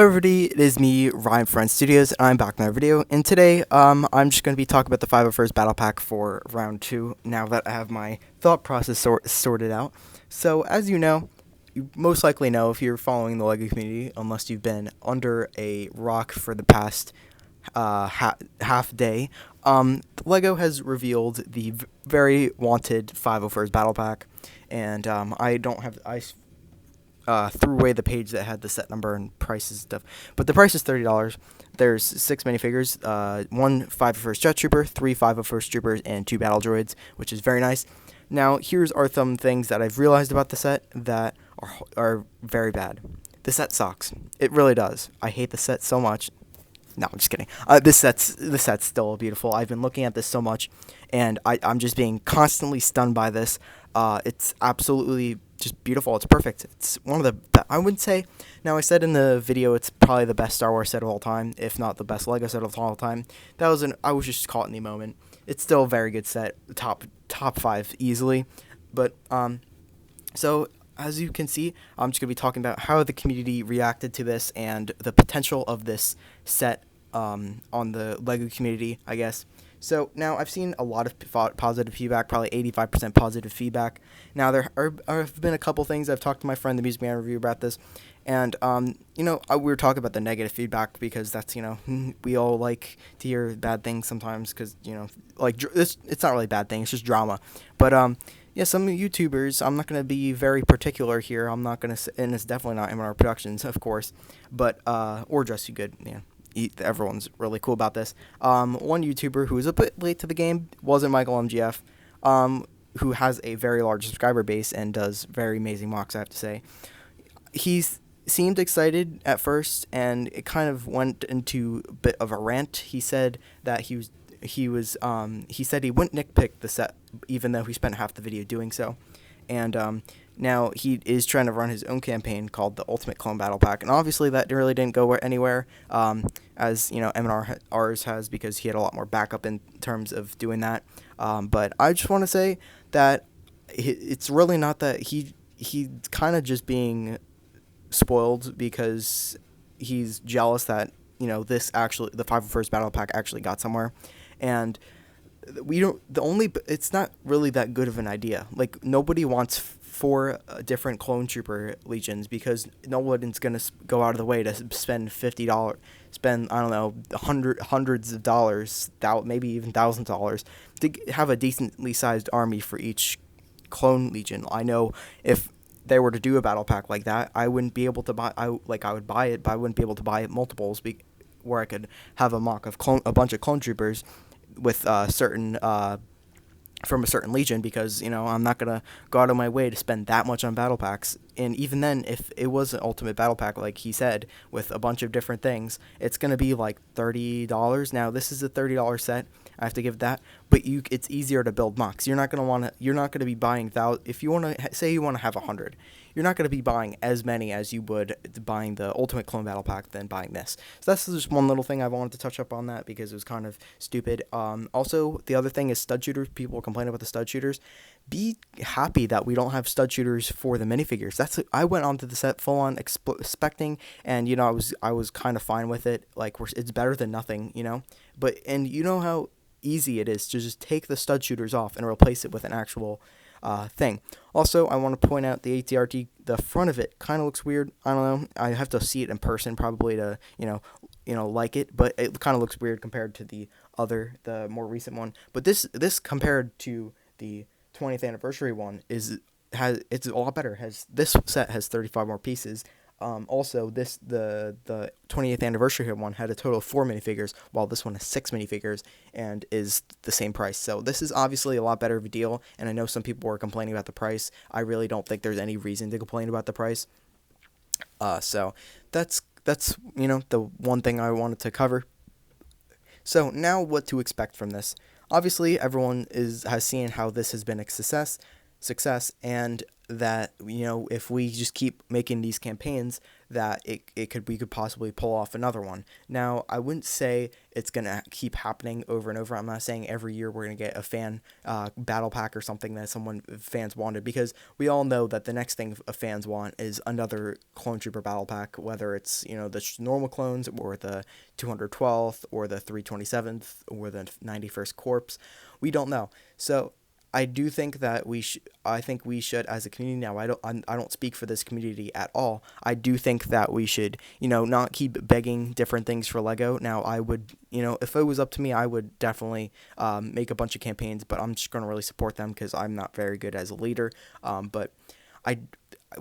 everybody, it is me, Ryan from Friend Studios, and I'm back with another video. And today, I'm just going to be talking about the 501st Battle Pack for Round 2, now that I have my thought process sorted out. So, as you know, you most likely know if you're following the LEGO community, unless you've been under a rock for the past half day, LEGO has revealed the very wanted 501st Battle Pack, and I threw away the page that had the set number and prices and stuff. But the price is $30. There's 6 minifigures, 1 501st Jet Trooper, 3 501st Troopers, and 2 Battle Droids, which is very nice. Now, here's some things that I've realized about the set that are very bad. The set sucks. It really does. I hate the set so much. No, I'm just kidding. This set's still beautiful. I've been looking at this so much, and I'm just being constantly stunned by this. It's absolutely just beautiful. It's perfect. It's one of the I wouldn't say. Now, I said in the video it's probably the best Star Wars set of all time, if not the best LEGO set of all time. I was just caught in the moment. It's still a very good set, top 5 easily. But so as you can see, I'm just gonna be talking about how the community reacted to this and the potential of this set on the LEGO community, I guess. So now I've seen a lot of positive feedback, probably 85% positive feedback. Now there have been a couple things. I've talked to my friend, the Music Man Review, about this, and we were talking about the negative feedback because that's we all like to hear bad things sometimes because it's not really bad thing, it's just drama. But yeah, some YouTubers, I'm not going to be very particular here. I'm not going to, and it's definitely not MNR Productions, of course, but or Just You Good, yeah. Everyone's really cool about this. One YouTuber who was a bit late to the game wasn't Michael MGF, who has a very large subscriber base and does very amazing mocks, I have to say. He seemed excited at first, and it kind of went into a bit of a rant. He said that he said he wouldn't nitpick the set, even though he spent half the video doing so. And now he is trying to run his own campaign called the Ultimate Clone Battle Pack, and obviously that really didn't go anywhere, as MNR ours has, because he had a lot more backup in terms of doing that. But I just want to say that it's really not that he's kind of just being spoiled because he's jealous that the 501st Battle Pack actually got somewhere, and it's not really that good of an idea. Like, nobody wants 4 different clone trooper legions because no one's gonna go out of the way to spend $50, I don't know, hundreds of dollars, maybe even $1,000 to have a decently sized army for each clone legion. I know if they were to do a battle pack like that, I wouldn't be able to buy. I would buy it, but I wouldn't be able to buy it multiples, where I could have a mock of a bunch of clone troopers with from a certain legion, because I'm not gonna go out of my way to spend that much on battle packs. And even then, if it was an ultimate battle pack like he said with a bunch of different things, it's gonna be like $30. Now this is a $30 set, I have to give that, but it's easier to build mocks. You're not gonna be buying if you want to say you want to have 100, you're not going to be buying as many as you would buying the Ultimate Clone Battle Pack than buying this. So that's just one little thing I wanted to touch up on that because it was kind of stupid. Also, the other thing is stud shooters. People complain about the stud shooters. Be happy that we don't have stud shooters for the minifigures. I went onto the set full on expecting, and I was kind of fine with it. Like, it's better than nothing, But how easy it is to just take the stud shooters off and replace it with an actual thing. Also, I want to point out the ATRT. The front of it kind of looks weird. I don't know. I have to see it in person probably to like it, but it kind of looks weird compared to the more recent one. But this compared to the 20th anniversary one it's a lot better. This set has 35 more pieces. Also, the 20th anniversary one had a total of 4 minifigures, while this one has 6 minifigures and is the same price. So this is obviously a lot better of a deal, and I know some people were complaining about the price. I really don't think there's any reason to complain about the price. So that's the one thing I wanted to cover. So now what to expect from this. Obviously, everyone has seen how this has been a success. success, and that if we just keep making these campaigns, that we could possibly pull off another one. Now, I wouldn't say it's gonna keep happening over and over. I'm not saying every year we're gonna get a fan battle pack or something that fans wanted, because we all know that the next thing fans want is another clone trooper battle pack, whether it's the normal clones or the 212th or the 327th or the 91st Corps. We don't know. So I do think that I think we should, as a community. Now, I don't speak for this community at all. I do think that we should, not keep begging different things for Lego. Now, I would, if it was up to me, I would definitely make a bunch of campaigns, but I'm just going to really support them because I'm not very good as a leader. But I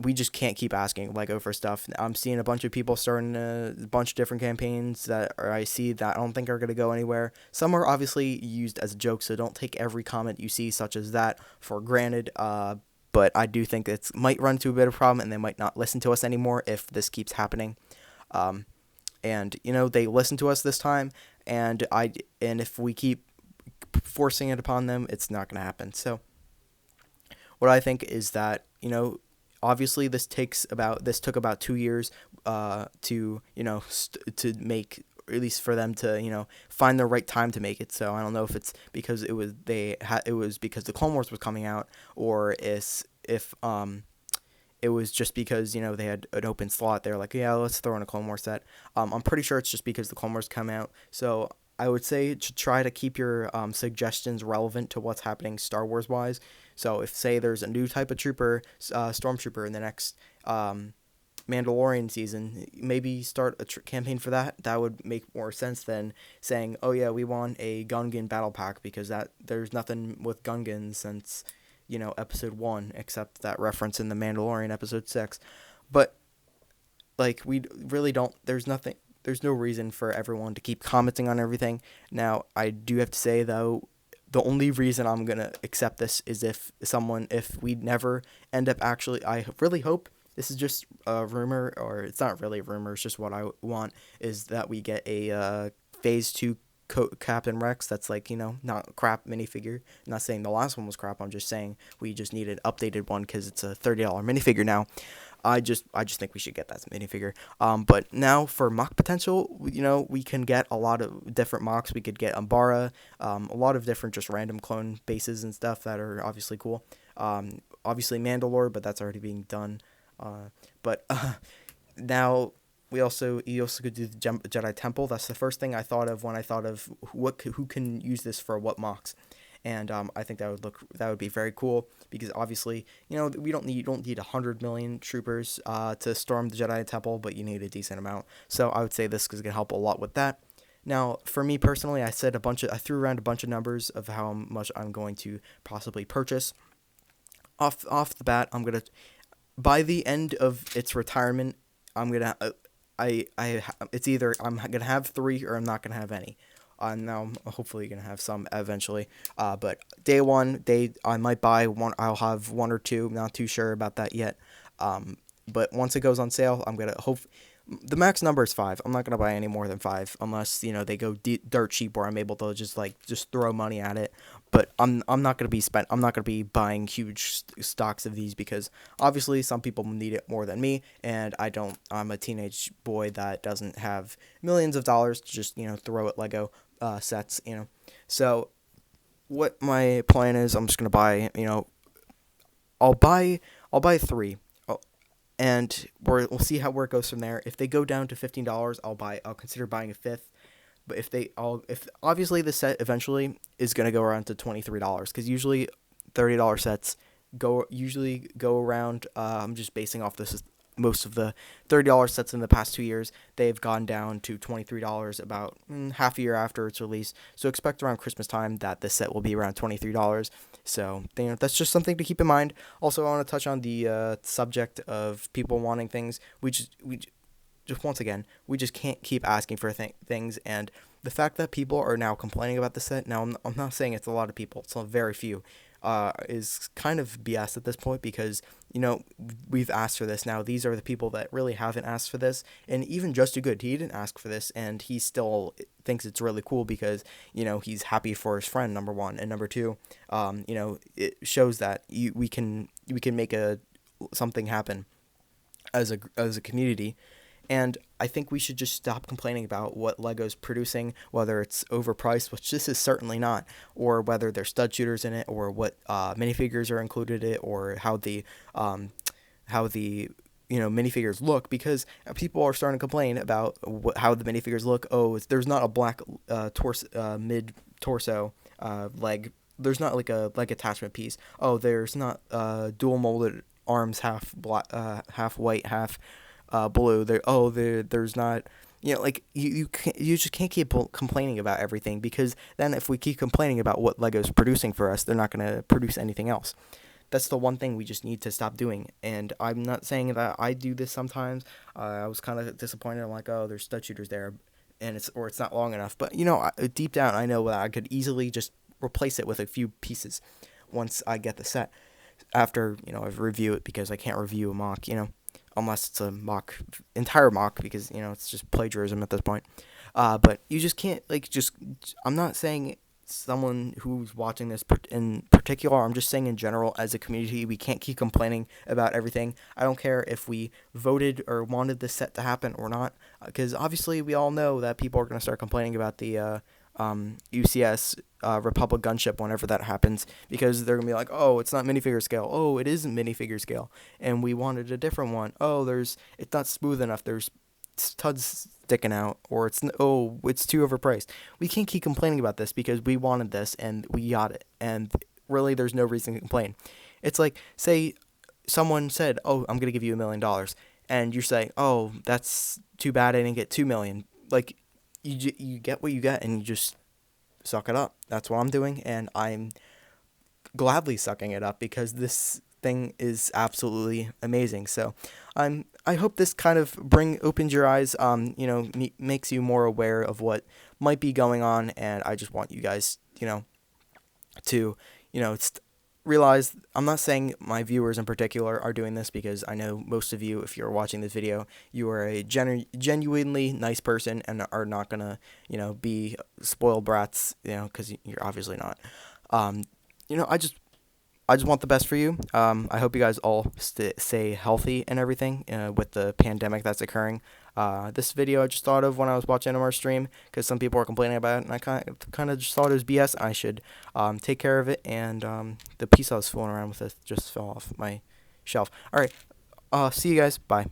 we just can't keep asking Lego for stuff. I'm seeing a bunch of people starting a bunch of different campaigns I see that I don't think are going to go anywhere. Some are obviously used as a joke, so don't take every comment you see such as that for granted. But I do think it might run into a bit of a problem, and they might not listen to us anymore if this keeps happening. And they listen to us this time, and if we keep forcing it upon them, it's not going to happen. So what I think is that obviously this took about 2 years to to make, at least for them to find the right time to make it. So I don't know if it's because it was because the Clone Wars was coming out, or if it was just because they had an open slot. They're like, yeah, let's throw in a Clone Wars set. I'm pretty sure it's just because the Clone Wars come out. So I would say to try to keep your suggestions relevant to what's happening Star Wars wise. So if, say, there's a new type of trooper, stormtrooper in the next Mandalorian season, maybe start a campaign for that. That would make more sense than saying, oh yeah, we want a Gungan battle pack, because there's nothing with Gungans since episode 1 except that reference in the Mandalorian episode 6. But we really don't. There's no reason for everyone to keep commenting on everything. Now, I do have to say, though, the only reason I'm going to accept this is if we never end up actually, I really hope this is just a rumor, or it's not really a rumor, it's just what I want, is that we get a Phase 2 Captain Rex that's not crap minifigure. I'm not saying the last one was crap, I'm just saying we just need an updated one because it's a $30 minifigure now. I just think we should get that minifigure. But now for mock potential, we can get a lot of different mocks. We could get Umbara, a lot of different just random clone bases and stuff that are obviously cool. Obviously Mandalore, but that's already being done. But now you also could do the Jedi Temple. That's the first thing I thought of when I thought of who can use this for what mocks. And I think that would be very cool, because obviously you don't need 100 million troopers to storm the Jedi Temple, but you need a decent amount. So I would say this is gonna help a lot with that. Now, for me personally, I threw around a bunch of numbers of how much I'm going to possibly purchase. Off the bat, I'm gonna, by the end of its retirement, I'm gonna it's either I'm gonna have 3 or I'm not gonna have any. Now I'm hopefully gonna have some eventually. But day one, I might buy one. I'll have 1 or 2. I'm not too sure about that yet. But once it goes on sale, I'm gonna hope. The max number is 5. I'm not gonna buy any more than 5 unless they go dirt cheap, where I'm able to just throw money at it. But I'm not gonna be buying huge stocks of these, because obviously some people need it more than me, and I don't. I'm a teenage boy that doesn't have millions of dollars to just throw at Lego sets. So what my plan is, I'm just gonna buy. I'll buy 3. And we'll see where it goes from there. If they go down to $15, I'll consider buying a 5th. But if obviously the set eventually is gonna go around to $23, because usually $30 sets go around. I'm just basing off this. Most of the $30 sets in the past 2 years, they've gone down to $23 about half a year after its release. So expect around Christmas time that the set will be around $23. So that's just something to keep in mind. Also, I want to touch on the subject of people wanting things. We just once again, we just can't keep asking for things, and the fact that people are now complaining about the set. Now, I'm not saying it's a lot of people. It's very few. is kind of BS at this point because, we've asked for this. Now, these are the people that really haven't asked for this. And even Just Do Good, he didn't ask for this, and he still thinks it's really cool because, he's happy for his friend, number one. And number two, it shows that we can make something happen as a community. And I think we should just stop complaining about what Lego's producing, whether it's overpriced, which this is certainly not, or whether there's stud shooters in it, or what minifigures are included in it, or how the minifigures look, because people are starting to complain about how the minifigures look. Oh, there's not a black mid torso leg. There's not like a leg attachment piece. Oh, there's not dual molded arms, half black, half white, half blue. There's not, like you just can't keep complaining about everything, because then if we keep complaining about what Lego's producing for us, they're not going to produce anything else. That's the one thing we just need to stop doing. And I'm not saying that I do this sometimes. I was kind of disappointed. I'm like, oh, there's stud shooters there, and it's not long enough. But deep down, I know that I could easily just replace it with a few pieces once I get the set. After I've reviewed it, because I can't review a mock, unless it's a entire mock, because it's just plagiarism at this point. But you just can't I'm not saying someone who's watching this in particular. I'm just saying in general, as a community, we can't keep complaining about everything. I don't care if we voted or wanted this set to happen or not, because obviously we all know that people are going to start complaining about the UCS Republic gunship whenever that happens, because they're gonna be like, oh, it's not minifigure scale. Oh, it isn't minifigure scale, and we wanted a different one. Oh, it's not smooth enough. There's studs sticking out, or it's too overpriced. We can't keep complaining about this because we wanted this and we got it, and really, there's no reason to complain. It's like, say someone said, oh, I'm gonna give you $1 million, and you're saying, oh, that's too bad I didn't get 2 million. Like, you get what you get, and you just suck it up. That's what I'm doing, and I'm gladly sucking it up, because this thing is absolutely amazing. So I hope this kind of opens your eyes, makes you more aware of what might be going on, and I just want you guys, to, realize, I'm not saying my viewers in particular are doing this, because I know most of you, if you're watching this video, you are a genuinely nice person and are not gonna, be spoiled brats, because you're obviously not. I just want the best for you. I hope you guys all stay healthy and everything with the pandemic that's occurring. This video I just thought of when I was watching our stream, because some people were complaining about it, and I kind of just thought it was BS. I should take care of it, and the piece I was fooling around with just fell off my shelf. All right, see you guys. Bye.